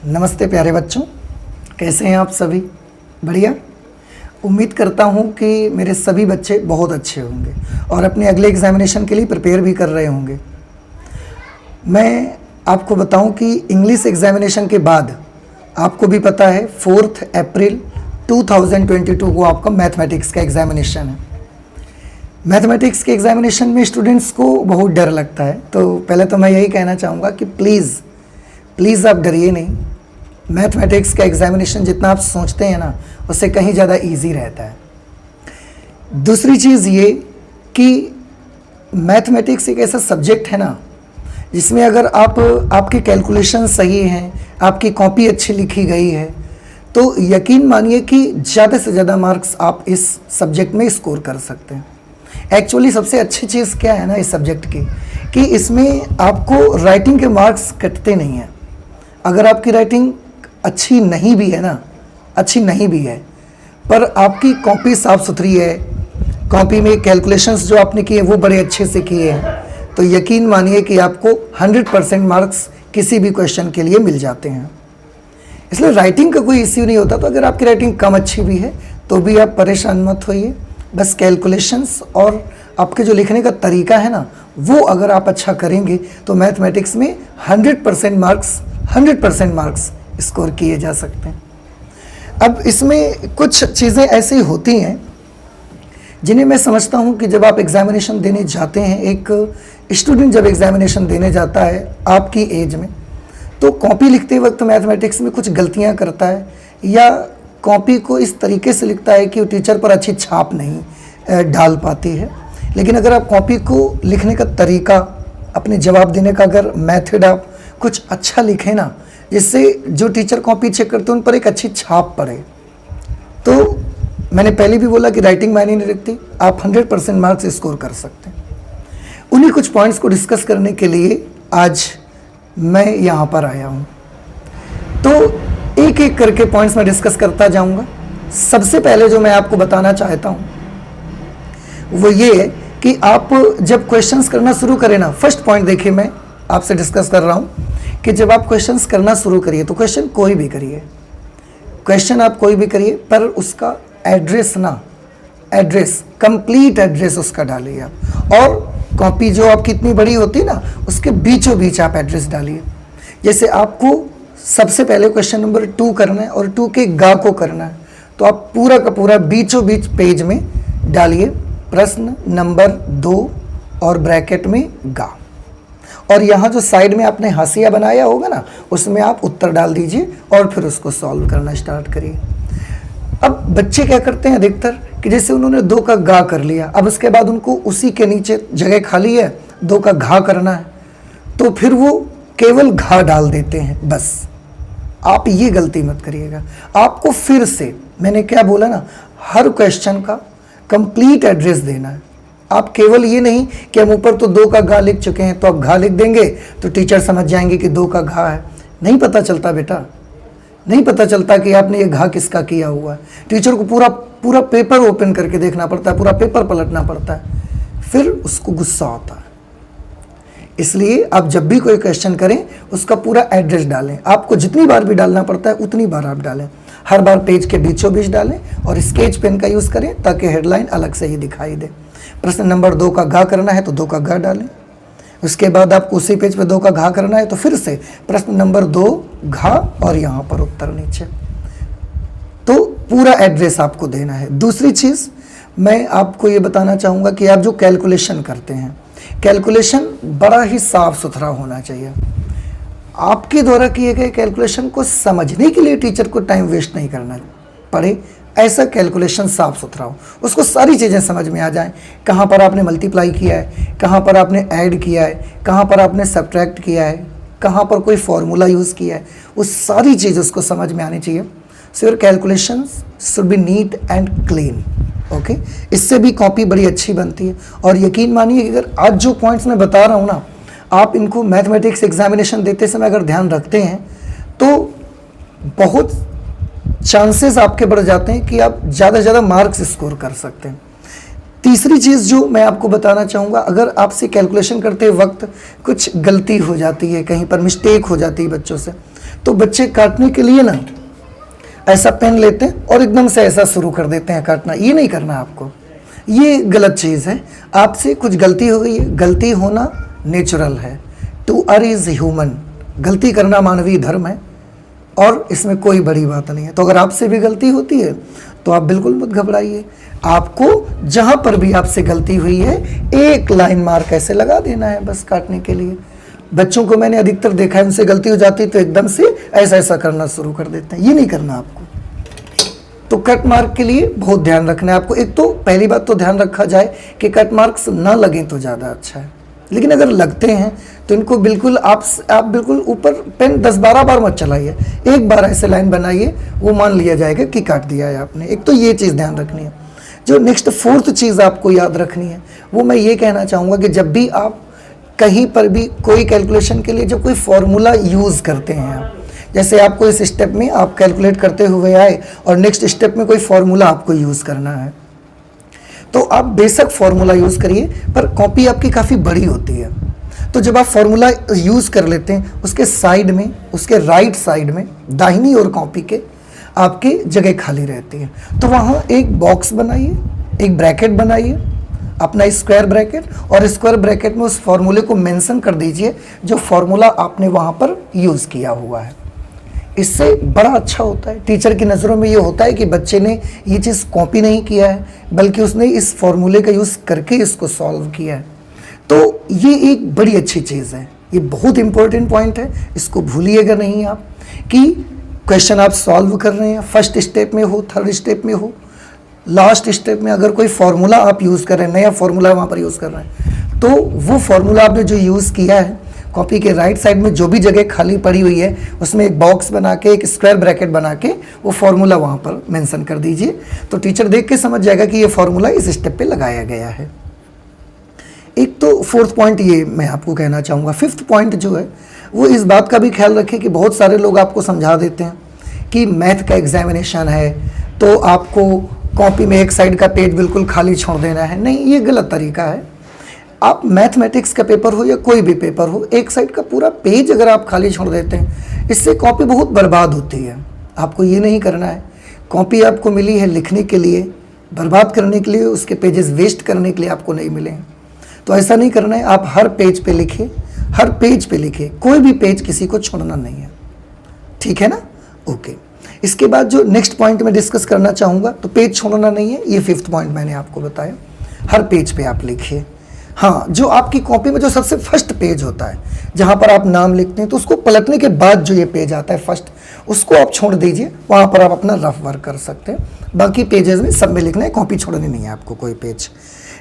नमस्ते प्यारे बच्चों, कैसे हैं आप सभी? बढ़िया। उम्मीद करता हूं कि मेरे सभी बच्चे बहुत अच्छे होंगे और अपने अगले एग्जामिनेशन के लिए प्रिपेयर भी कर रहे होंगे। मैं आपको बताऊं कि इंग्लिश एग्जामिनेशन के बाद आपको भी पता है 4 अप्रैल 2022 को आपका मैथमेटिक्स का एग्जामिनेशन है। मैथमेटिक्स के एग्जामिनेशन में स्टूडेंट्स को बहुत डर लगता है, तो पहले तो मैं यही कहना चाहूँगा कि प्लीज़ आप डरिए नहीं। मैथमेटिक्स का एग्जामिनेशन जितना आप सोचते हैं ना, उससे कहीं ज़्यादा इजी रहता है। दूसरी चीज़ ये कि मैथमेटिक्स एक ऐसा सब्जेक्ट है ना जिसमें अगर आपके कैलकुलेशन सही हैं, आपकी कॉपी अच्छी लिखी गई है, तो यकीन मानिए कि ज़्यादा से ज़्यादा मार्क्स आप इस सब्जेक्ट में स्कोर कर सकते हैं। एक्चुअली सबसे अच्छी चीज़ क्या है ना इस सब्जेक्ट की, कि इसमें आपको राइटिंग के मार्क्स कटते नहीं हैं। अगर आपकी राइटिंग अच्छी नहीं भी है पर आपकी कॉपी साफ़ सुथरी है, कॉपी में कैलकुलेशंस जो आपने किए वो बड़े अच्छे से किए हैं, तो यकीन मानिए कि आपको 100% मार्क्स किसी भी क्वेश्चन के लिए मिल जाते हैं। इसलिए राइटिंग का कोई इश्यू नहीं होता। तो अगर आपकी राइटिंग कम अच्छी भी है तो भी आप परेशान मत होइए। बस कैलकुलेशंस और आपके जो लिखने का तरीका है ना, वो अगर आप अच्छा करेंगे तो मैथमेटिक्स में 100% मार्क्स स्कोर किए जा सकते हैं। अब इसमें कुछ चीज़ें ऐसी होती हैं जिन्हें मैं समझता हूं कि जब आप एग्जामिनेशन देने जाते हैं, एक स्टूडेंट जब एग्जामिनेशन देने जाता है आपकी एज में, तो कॉपी लिखते वक्त मैथमेटिक्स में कुछ गलतियां करता है या कॉपी को इस तरीके से लिखता है कि वो टीचर पर अच्छी छाप नहीं डाल पाती है। लेकिन अगर आप कॉपी को लिखने का तरीका, अपने जवाब देने का अगर मेथड आप कुछ अच्छा लिखें ना, जिससे जो टीचर कॉपी चेक करते हैं उन पर एक अच्छी छाप पड़े, तो मैंने पहले भी बोला कि राइटिंग मायने नहीं रखती, आप 100% मार्क्स स्कोर कर सकते हैं। उन्हीं कुछ पॉइंट्स को डिस्कस करने के लिए आज मैं यहाँ पर आया हूँ। तो एक एक करके पॉइंट्स में डिस्कस करता जाऊँगा। सबसे पहले जो मैं आपको बताना चाहता हूँ वो ये है कि आप जब क्वेश्चंस करना शुरू करें ना, फर्स्ट पॉइंट देखिए, मैं आपसे डिस्कस कर रहा हूँ कि जब आप क्वेश्चंस करना शुरू करिए तो क्वेश्चन आप कोई भी करिए, पर उसका एड्रेस कंप्लीट एड्रेस उसका डालिए आप। और कॉपी जो आपकी इतनी बड़ी होती है ना, उसके बीचों बीच आप एड्रेस डालिए। जैसे आपको सबसे पहले क्वेश्चन नंबर 2 करना है और 2 के गा को करना है, तो आप पूरा का पूरा बीचों बीच पेज में डालिए प्रश्न नंबर 2 और ब्रैकेट में गा, और यहाँ जो साइड में आपने हाशिया बनाया होगा ना, उसमें आप उत्तर डाल दीजिए और फिर उसको सॉल्व करना स्टार्ट करिए। अब बच्चे क्या करते हैं अधिकतर कि जैसे उन्होंने 2 का गा कर लिया, अब उसके बाद उनको उसी के नीचे जगह खाली है, 2 का घा करना है, तो फिर वो केवल घा डाल देते हैं। बस आप ये गलती मत करिएगा। आपको फिर से, मैंने क्या बोला ना, हर क्वेश्चन का कंप्लीट एड्रेस देना है। आप केवल ये नहीं कि हम ऊपर तो 2 का घा लिख चुके हैं तो आप घा लिख देंगे तो टीचर समझ जाएंगे कि 2 का घा है। नहीं पता चलता बेटा, नहीं पता चलता कि आपने ये घा किसका किया हुआ है। टीचर को पूरा पेपर ओपन करके देखना पड़ता है, पूरा पेपर पलटना पड़ता है, फिर उसको गुस्सा आता है। इसलिए आप जब भी कोई क्वेश्चन करें उसका पूरा एड्रेस डालें। आपको जितनी बार भी डालना पड़ता है उतनी बार आप डालें। हर बार पेज के बीचों बीच डालें और स्केच पेन का यूज़ करें ताकि हेडलाइन अलग से ही दिखाई दे। प्रश्न नंबर 2 का घा करना है तो 2 का घा डालें। उसके बाद आपको उसी पेज पे 2 का घा करना है तो फिर से प्रश्न नंबर 2 घा और यहाँ पर उत्तर नीचे। तो पूरा एड्रेस आपको देना है। दूसरी चीज़ मैं आपको ये बताना चाहूँगा कि आप जो कैलकुलेशन करते हैं, कैलकुलेशन बड़ा ही साफ सुथरा होना चाहिए। आपके द्वारा किए गए कैलकुलेशन को समझने के लिए टीचर को टाइम वेस्ट नहीं करना पड़े, ऐसा कैलकुलेशन साफ सुथरा हो, उसको सारी चीज़ें समझ में आ जाएं। कहाँ पर आपने मल्टीप्लाई किया है, कहाँ पर आपने ऐड किया है, कहाँ पर आपने सब्ट्रैक्ट किया है, कहाँ पर कोई फॉर्मूला यूज़ किया है, वो सारी चीज़ उसको समझ में आनी चाहिए। So your calculations should be neat and clean. Okay, इससे भी कॉपी बड़ी अच्छी बनती है। और यकीन मानिए अगर आज जो पॉइंट्स मैं बता रहा हूँ ना, आप इनको मैथमेटिक्स एग्जामिनेशन देते समय अगर ध्यान रखते हैं तो बहुत चांसेस आपके बढ़ जाते हैं कि आप ज़्यादा से ज़्यादा मार्क्स स्कोर कर सकते हैं। तीसरी चीज़ जो मैं आपको बताना चाहूँगा, अगर आपसे कैलकुलेशन करते वक्त कुछ गलती हो जाती है, कहीं पर मिस्टेक हो जाती है बच्चों से, तो बच्चे काटने के लिए ना ऐसा पेन लेते हैं और एकदम से ऐसा शुरू कर देते हैं काटना। ये नहीं करना आपको, ये गलत चीज़ है। आपसे कुछ गलती हो गई है, गलती होना नेचुरल है। टू अर इज़ ह्यूमन, गलती करना मानवीय धर्म है और इसमें कोई बड़ी बात नहीं है। तो अगर आपसे भी गलती होती है तो आप बिल्कुल मत घबराइए। आपको जहाँ पर भी आपसे गलती हुई है एक लाइन मार्क ऐसे लगा देना है बस काटने के लिए। बच्चों को मैंने अधिकतर देखा है, उनसे गलती हो जाती है तो एकदम से ऐसा ऐसा करना शुरू कर देते हैं। ये नहीं करना आपको। तो कट मार्क के लिए बहुत ध्यान रखना है आपको। एक तो पहली बात तो ध्यान रखा जाए कि कट मार्क्स ना लगें तो ज़्यादा अच्छा है, लेकिन अगर लगते हैं तो इनको बिल्कुल आप बिल्कुल ऊपर पेन 10-12 बार मत चलाइए। एक बार ऐसे लाइन बनाइए, वो मान लिया जाएगा कि काट दिया है आपने। एक तो ये चीज़ ध्यान रखनी है। जो नेक्स्ट फोर्थ चीज़ आपको याद रखनी है वो मैं ये कहना चाहूँगा कि जब भी आप कहीं पर भी कोई कैलकुलेशन के लिए जब कोई फॉर्मूला यूज़ करते हैं आप, जैसे आपको इस स्टेप में आप कैलकुलेट करते हुए आए और नेक्स्ट स्टेप में कोई फॉर्मूला आपको यूज़ करना है, तो आप बेशक फॉर्मूला यूज़ करिए, पर कॉपी आपकी काफ़ी बड़ी होती है। तो जब आप फॉर्मूला यूज़ कर लेते हैं, उसके साइड में, उसके राइट साइड में दाहिनी ओर कॉपी के आपकी जगह खाली रहती है, तो वहाँ एक बॉक्स बनाइए, एक ब्रैकेट बनाइए, अपना स्क्वायर ब्रैकेट, और स्क्वायर ब्रैकेट में उस फॉर्मूले को मेंशन कर दीजिए जो फॉर्मूला आपने वहाँ पर यूज़ किया हुआ है। इससे बड़ा अच्छा होता है। टीचर की नज़रों में ये होता है कि बच्चे ने ये चीज़ कॉपी नहीं किया है, बल्कि उसने इस फॉर्मूले का यूज़ करके इसको सॉल्व किया है। तो ये एक बड़ी अच्छी चीज़ है, ये बहुत इंपॉर्टेंट पॉइंट है, इसको भूलिएगा नहीं आप कि क्वेश्चन आप सॉल्व कर रहे हैं, फर्स्ट स्टेप में हो, थर्ड स्टेप में हो, लास्ट स्टेप में अगर कोई फार्मूला आप यूज़ कर रहे हैं, नया फार्मूला वहाँ पर यूज़ कर रहे हैं, तो वो फार्मूला आपने जो यूज़ किया है, कॉपी के राइट साइड में जो भी जगह खाली पड़ी हुई है उसमें एक बॉक्स बना के, एक स्क्वायर ब्रैकेट बना के वो फार्मूला वहाँ पर मेंशन कर दीजिए। तो टीचर देख के समझ जाएगा कि ये फार्मूला इस स्टेप पे लगाया गया है। एक तो फोर्थ पॉइंट ये मैं आपको कहना चाहूँगा। फिफ्थ पॉइंट जो है वो इस बात का भी ख्याल रखें कि बहुत सारे लोग आपको समझा देते हैं कि मैथ का एग्जामिनेशन है तो आपको कॉपी में एक साइड का पेज बिल्कुल खाली छोड़ देना है। नहीं, ये गलत तरीका है। आप मैथमेटिक्स का पेपर हो या कोई भी पेपर हो, एक साइड का पूरा पेज अगर आप खाली छोड़ देते हैं, इससे कॉपी बहुत बर्बाद होती है। आपको ये नहीं करना है। कॉपी आपको मिली है लिखने के लिए, बर्बाद करने के लिए, उसके पेजेस वेस्ट करने के लिए आपको नहीं मिले हैं। तो ऐसा नहीं करना है। आप हर पेज पे लिखिए, हर पेज पे लिखिए, कोई भी पेज किसी को छोड़ना नहीं है। ठीक है ना? ओके। इसके बाद जो नेक्स्ट पॉइंट मैं डिस्कस करना चाहूँगा, तो पेज छोड़ना नहीं है, ये फिफ्थ पॉइंट मैंने आपको बताया। हर पेज पे आप लिखिए। हाँ, जो आपकी कॉपी में जो सबसे फर्स्ट पेज होता है जहाँ पर आप नाम लिखते हैं, तो उसको पलटने के बाद जो ये पेज आता है फर्स्ट, उसको आप छोड़ दीजिए। वहाँ पर आप अपना रफ वर्क कर सकते हैं। बाकी पेजेस में सब में लिखना है, कॉपी छोड़नी नहीं है आपको कोई पेज।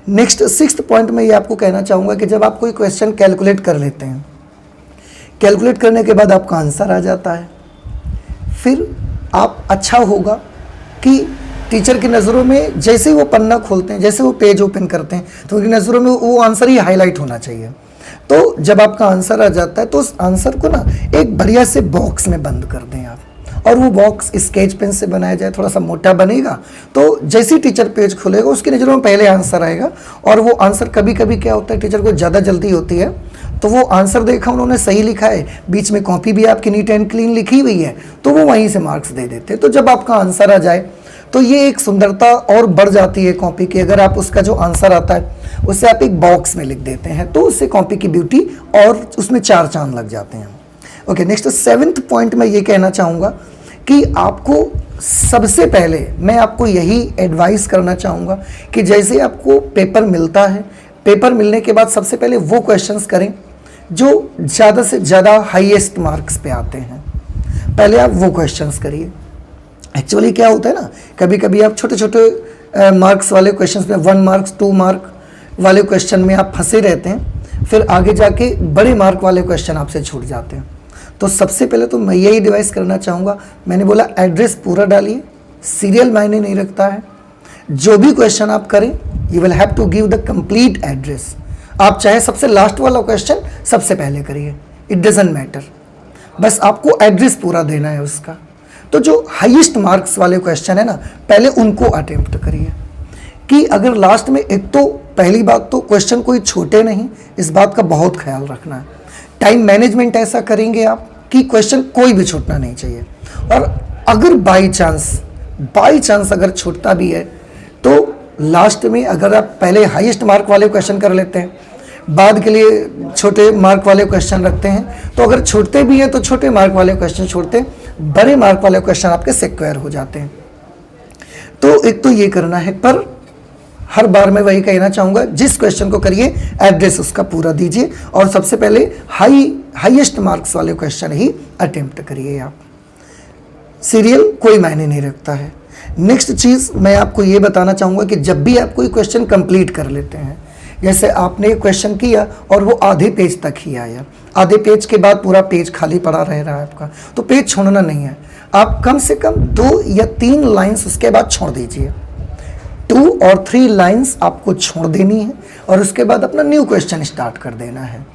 नेक्स्ट सिक्स्थ पॉइंट में ये आपको कहना चाहूँगा कि जब आप कोई क्वेश्चन कैलकुलेट कर लेते हैं, कैलकुलेट करने के बाद आपका आंसर आ जाता है, फिर आप अच्छा होगा कि टीचर की नज़रों में जैसे ही वो पन्ना खोलते हैं, जैसे वो पेज ओपन करते हैं, तो उनकी नज़रों में वो आंसर ही हाईलाइट होना चाहिए। तो जब आपका आंसर आ जाता है तो उस आंसर को ना एक बढ़िया से बॉक्स में बंद कर दें आप, और वो बॉक्स स्केच पेन से बनाया जाए, थोड़ा सा मोटा बनेगा। तो जैसे ही टीचर पेज खोलेगा उसकी नज़रों में पहले आंसर आएगा। और वो आंसर कभी कभी क्या होता है, टीचर को ज़्यादा जल्दी होती है, तो वो आंसर देखा उन्होंने सही लिखा है, बीच में कॉपी भी आपकी नीट एंड क्लीन लिखी हुई है, तो वो वहीं से मार्क्स दे देते हैं। तो जब आपका आंसर आ जाए तो ये एक सुंदरता और बढ़ जाती है कॉपी की। अगर आप उसका जो आंसर आता है उसे आप एक बॉक्स में लिख देते हैं, तो उससे कॉपी की ब्यूटी और उसमें चार चांद लग जाते हैं। ओके, नेक्स्ट सेवेंथ पॉइंट में ये कहना चाहूँगा कि आपको सबसे पहले मैं आपको यही एडवाइस करना चाहूँगा कि जैसे आपको पेपर मिलता है, पेपर मिलने के बाद सबसे पहले वो क्वेश्चंस करें जो ज़्यादा से ज़्यादा हाईएस्ट मार्क्स पे आते हैं। पहले आप वो क्वेश्चंस करिए। एक्चुअली क्या होता है ना, कभी कभी आप छोटे छोटे मार्क्स वाले क्वेश्चंस में 1 मार्क्स 2 मार्क वाले क्वेश्चन में आप फंसे रहते हैं, फिर आगे जाके बड़े मार्क वाले क्वेश्चन आपसे छूट जाते हैं। तो सबसे पहले तो मैं यही एडवाइस करना चाहूँगा, मैंने बोला एड्रेस पूरा डालिए, सीरियल मायने नहीं रखता है। जो भी क्वेश्चन आप करें you will have to give the complete address. आप चाहे सबसे लास्ट वाला क्वेश्चन सबसे पहले करिए, इट डजंट मैटर, बस आपको एड्रेस पूरा देना है उसका। तो जो हाईएस्ट मार्क्स वाले क्वेश्चन है ना, पहले उनको अटेम्प्ट करिए कि अगर लास्ट में, एक तो पहली बात तो क्वेश्चन कोई छोटे नहीं, इस बात का बहुत ख्याल रखना है। टाइम मैनेजमेंट ऐसा करेंगे आप कि क्वेश्चन कोई भी छूटना नहीं चाहिए। और अगर बाई चांस अगर छूटता भी है तो लास्ट में अगर आप पहले हाईएस्ट मार्क वाले क्वेश्चन कर लेते हैं, बाद के लिए छोटे मार्क वाले क्वेश्चन रखते हैं, तो अगर छूटते भी हैं तो छोटे मार्क वाले क्वेश्चन छूटते हैं, बड़े मार्क वाले क्वेश्चन आपके सिक्योर हो जाते हैं। तो एक तो ये करना है, पर हर बार मैं वही कहना चाहूँगा, जिस क्वेश्चन को करिए एड्रेस उसका पूरा दीजिए और सबसे पहले हाईएस्ट मार्क्स वाले क्वेश्चन ही अटेम्प्ट करिए आप। सीरियल कोई मायने नहीं रखता है। नेक्स्ट चीज़ मैं आपको ये बताना चाहूँगा कि जब भी आप कोई क्वेश्चन कंप्लीट कर लेते हैं, जैसे आपने क्वेश्चन किया और वो आधे पेज तक ही आया, आधे पेज के बाद पूरा पेज खाली पड़ा रह रहा है आपका, तो पेज छोड़ना नहीं है। आप कम से कम 2 या 3 लाइन्स उसके बाद छोड़ दीजिए। 2 और 3 लाइन्स आपको छोड़ देनी है और उसके बाद अपना न्यू क्वेश्चन स्टार्ट कर देना है।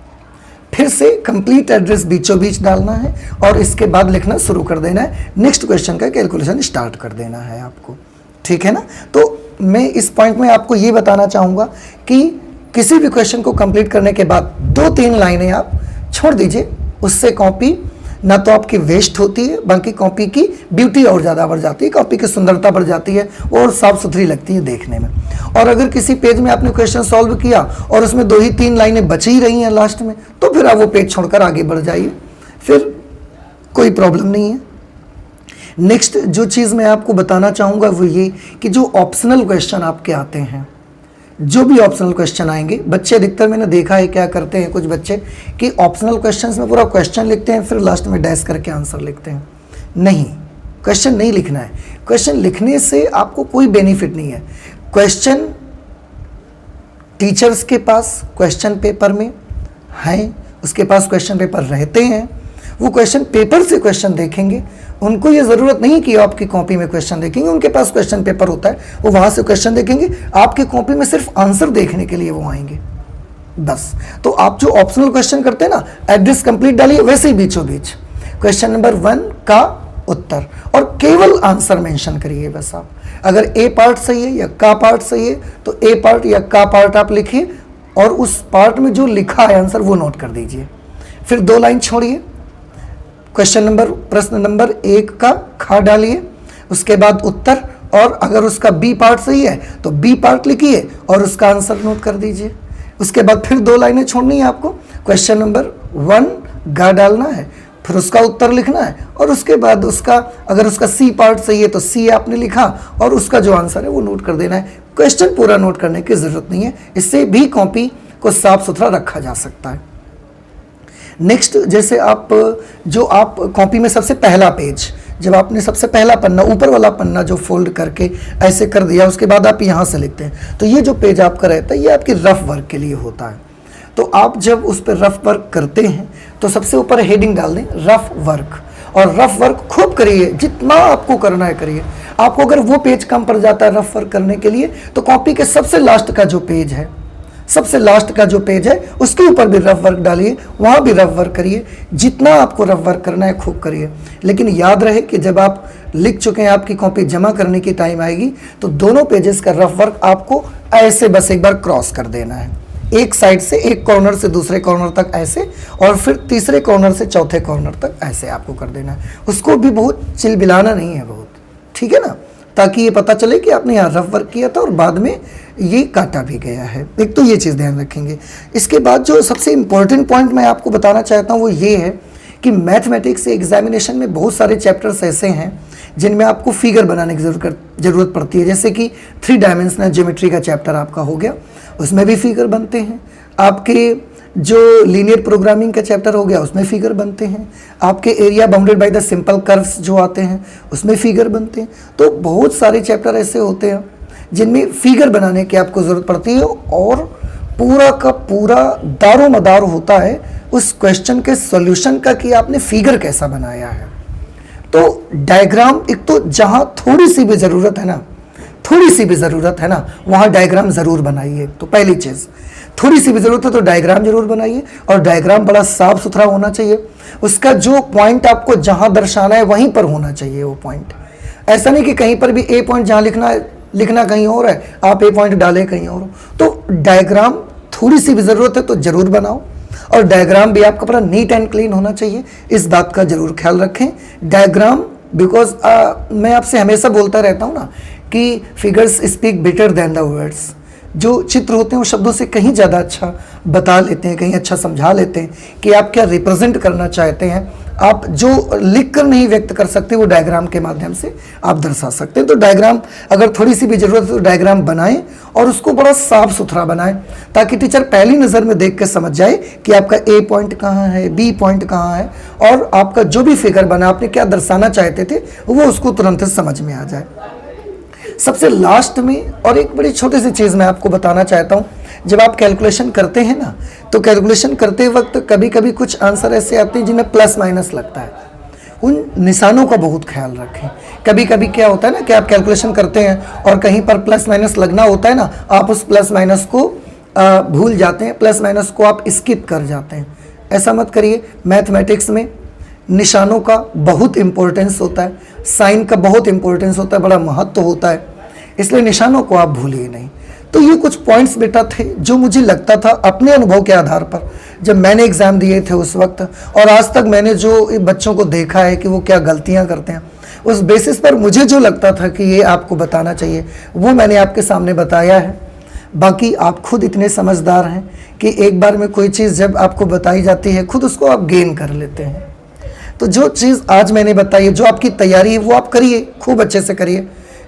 फिर से कंप्लीट एड्रेस बीचों बीच डालना है और इसके बाद लिखना शुरू कर देना है। नेक्स्ट क्वेश्चन का कैलकुलेशन स्टार्ट कर देना है आपको, ठीक है ना। तो मैं इस पॉइंट में आपको ये बताना चाहूँगा कि किसी भी क्वेश्चन को कंप्लीट करने के बाद 2-3 लाइनें आप छोड़ दीजिए, उससे कॉपी ना तो आपकी वेस्ट होती है, बाकी कॉपी की ब्यूटी और ज़्यादा बढ़ जाती है, कॉपी की सुंदरता बढ़ जाती है और साफ सुथरी लगती है देखने में। और अगर किसी पेज में आपने क्वेश्चन सॉल्व किया और उसमें 2 ही 3 लाइनें बची ही रही हैं लास्ट में, तो फिर आप वो पेज छोड़कर आगे बढ़ जाइए, फिर कोई प्रॉब्लम नहीं है। नेक्स्ट जो चीज़ मैं आपको बताना चाहूँगा वो ये कि जो ऑप्शनल क्वेश्चन आपके आते हैं, जो भी ऑप्शनल क्वेश्चन आएंगे, बच्चे अधिकतर मैंने देखा है क्या करते हैं कुछ बच्चे कि ऑप्शनल क्वेश्चंस में पूरा क्वेश्चन लिखते हैं, फिर लास्ट में डैश करके आंसर लिखते हैं। नहीं, क्वेश्चन नहीं लिखना है। क्वेश्चन लिखने से आपको कोई बेनिफिट नहीं है। क्वेश्चन टीचर्स के पास क्वेश्चन पेपर में हैं, उसके पास क्वेश्चन पेपर रहते हैं, वो क्वेश्चन पेपर से क्वेश्चन देखेंगे। उनको ये ज़रूरत नहीं कि आपकी कॉपी में क्वेश्चन देखेंगे, उनके पास क्वेश्चन पेपर होता है, वो वहाँ से क्वेश्चन देखेंगे, आपकी कॉपी में सिर्फ आंसर देखने के लिए वो आएंगे बस। तो आप जो ऑप्शनल क्वेश्चन करते हैं ना, एड्रेस कंप्लीट डालिए, वैसे ही बीचों बीच क्वेश्चन नंबर 1 का उत्तर और केवल आंसर मेंशन करिए बस। आप अगर ए पार्ट सही है या का पार्ट सही है तो ए पार्ट या का पार्ट आप लिखिए और उस पार्ट में जो लिखा है आंसर वो नोट कर दीजिए। फिर 2 लाइन छोड़िए, प्रश्न नंबर 1 का खा डालिए, उसके बाद उत्तर, और अगर उसका बी पार्ट सही है तो बी पार्ट लिखिए और उसका आंसर नोट कर दीजिए। उसके बाद फिर 2 लाइनें छोड़नी है आपको, क्वेश्चन नंबर 1 गा डालना है, फिर उसका उत्तर लिखना है और उसके बाद उसका अगर उसका सी पार्ट सही है तो सी आपने लिखा और उसका जो आंसर है वो नोट कर देना है। क्वेश्चन पूरा नोट करने की ज़रूरत नहीं है, इससे भी कॉपी को साफ सुथरा रखा जा सकता है। नेक्स्ट, जैसे आप कॉपी में सबसे पहला पेज, जब आपने सबसे पहला पन्ना, ऊपर वाला पन्ना जो फोल्ड करके ऐसे कर दिया, उसके बाद आप यहाँ से लिखते हैं, तो ये जो पेज आपका रहता है ये आपकी रफ वर्क के लिए होता है। तो आप जब उस पर रफ वर्क करते हैं तो सबसे ऊपर हेडिंग डाल दें रफ वर्क, और रफ वर्क खूब करिए, जितना आपको करना है करिए। आपको अगर वो पेज कम पड़ जाता है रफ वर्क करने के लिए तो कॉपी के सबसे लास्ट का जो पेज है, सबसे लास्ट का जो पेज है उसके ऊपर भी रफ वर्क डालिए, वहाँ भी रफ वर्क करिए। जितना आपको रफ वर्क करना है खूब करिए, लेकिन याद रहे कि जब आप लिख चुके हैं, आपकी कॉपी जमा करने की टाइम आएगी तो दोनों पेजेस का रफ वर्क आपको ऐसे बस एक बार क्रॉस कर देना है, एक साइड से एक कॉर्नर से दूसरे कॉर्नर तक ऐसे, और फिर तीसरे कॉर्नर से चौथे कॉर्नर तक ऐसे आपको कर देना है। उसको भी बहुत चिलबिलाना नहीं है बहुत, ठीक है ना, ताकि ये पता चले कि आपने यहाँ रफ वर्क किया था और बाद में ये काटा भी गया है। एक तो ये चीज़ ध्यान रखेंगे। इसके बाद जो सबसे इम्पोर्टेंट पॉइंट मैं आपको बताना चाहता हूँ वो ये है कि मैथमेटिक्स एग्जामिनेशन में बहुत सारे चैप्टर्स ऐसे हैं जिनमें आपको फिगर बनाने की ज़रूरत पड़ती है। जैसे कि 3 डायमेंशनल ज्योमेट्री का चैप्टर आपका हो गया, उसमें भी फिगर बनते हैं। आपके जो लीनियर प्रोग्रामिंग का चैप्टर हो गया उसमें फिगर बनते हैं। आपके area bounded by the simple curves जो आते हैं उसमें फिगर बनते हैं। तो बहुत सारे चैप्टर ऐसे होते हैं जिनमें फिगर बनाने की आपको ज़रूरत पड़ती है, और पूरा का पूरा दारोमदार होता है उस क्वेश्चन के सॉल्यूशन का कि आपने फिगर कैसा बनाया है। तो डायग्राम, एक तो जहाँ थोड़ी सी भी ज़रूरत है ना वहाँ डायग्राम ज़रूर बनाइए। तो पहली चीज़, थोड़ी सी भी ज़रूरत है तो डायग्राम ज़रूर बनाइए, और डायग्राम बड़ा साफ सुथरा होना चाहिए। उसका जो पॉइंट आपको जहाँ दर्शाना है वहीं पर होना चाहिए वो पॉइंट। ऐसा नहीं कि कहीं पर भी ए पॉइंट जहाँ लिखना कहीं और है, आप ए पॉइंट डालें कहीं और। तो डायग्राम थोड़ी सी भी ज़रूरत है तो ज़रूर बनाओ। और डायग्राम भी आपका पूरा नीट एंड क्लीन होना चाहिए, इस बात का जरूर ख्याल रखें। डायग्राम बिकॉज मैं आपसे हमेशा बोलता रहता हूँ ना कि figures speak better than the words. जो चित्र होते हैं वो शब्दों से कहीं ज़्यादा अच्छा बता लेते हैं, कहीं अच्छा समझा लेते हैं कि आप क्या रिप्रेजेंट करना चाहते हैं। आप जो लिख कर नहीं व्यक्त कर सकते वो डायग्राम के माध्यम से आप दर्शा सकते हैं। तो डायग्राम अगर थोड़ी सी भी ज़रूरत है तो डायग्राम बनाएं और उसको बड़ा साफ सुथरा बनाएं ताकि टीचर पहली नज़र में देख के समझ जाए कि आपका ए पॉइंट कहाँ है, बी पॉइंट कहाँ है, और आपका जो भी फिगर बना आपने क्या दर्शाना चाहते थे वो उसको तुरंत समझ में आ जाए। सबसे लास्ट में और एक बड़ी छोटी सी चीज़ मैं आपको बताना चाहता हूँ, जब आप कैलकुलेशन करते हैं ना तो कैलकुलेशन करते वक्त कभी कभी कुछ आंसर ऐसे आते हैं जिनमें प्लस माइनस लगता है, उन निशानों का बहुत ख्याल रखें। कभी कभी क्या होता है ना कि आप कैलकुलेशन करते हैं और कहीं पर प्लस माइनस लगना होता है ना, आप उस प्लस माइनस को भूल जाते हैं, प्लस माइनस को आप स्किप कर जाते हैं। ऐसा मत करिए। मैथमेटिक्स में निशानों का बहुत इंपॉर्टेंस होता है, साइन का बहुत इंपॉर्टेंस होता है, बड़ा महत्व होता है, इसलिए निशानों को आप भूलिए नहीं। तो ये कुछ पॉइंट्स बेटा थे जो मुझे लगता था अपने अनुभव के आधार पर जब मैंने एग्ज़ाम दिए थे उस वक्त, और आज तक मैंने जो बच्चों को देखा है कि वो क्या गलतियां करते हैं, उस बेसिस पर मुझे जो लगता था कि ये आपको बताना चाहिए वो मैंने आपके सामने बताया है। बाकी आप खुद इतने समझदार हैं कि एक बार में कोई चीज़ जब आपको बताई जाती है खुद उसको आप गेन कर लेते हैं। तो जो चीज़ आज मैंने बताई है, जो आपकी तैयारी है वो आप करिए, खूब अच्छे से करिए।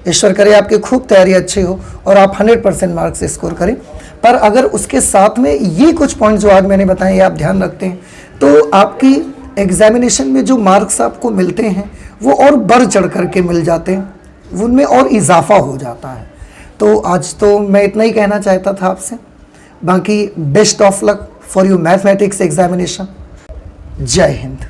ईश्वर करे आपकी खूब तैयारी अच्छी हो और आप 100% मार्क्स स्कोर करें। पर अगर उसके साथ में ये कुछ पॉइंट जो आज मैंने बताए ये आप ध्यान रखते हैं तो आपकी एग्जामिनेशन में जो मार्क्स आपको मिलते हैं वो और बढ़ चढ़ करके मिल जाते हैं, उनमें और इजाफा हो जाता है। तो आज तो मैं इतना ही कहना चाहता था आपसे। बाकी best of luck for your mathematics examination. जय हिंद।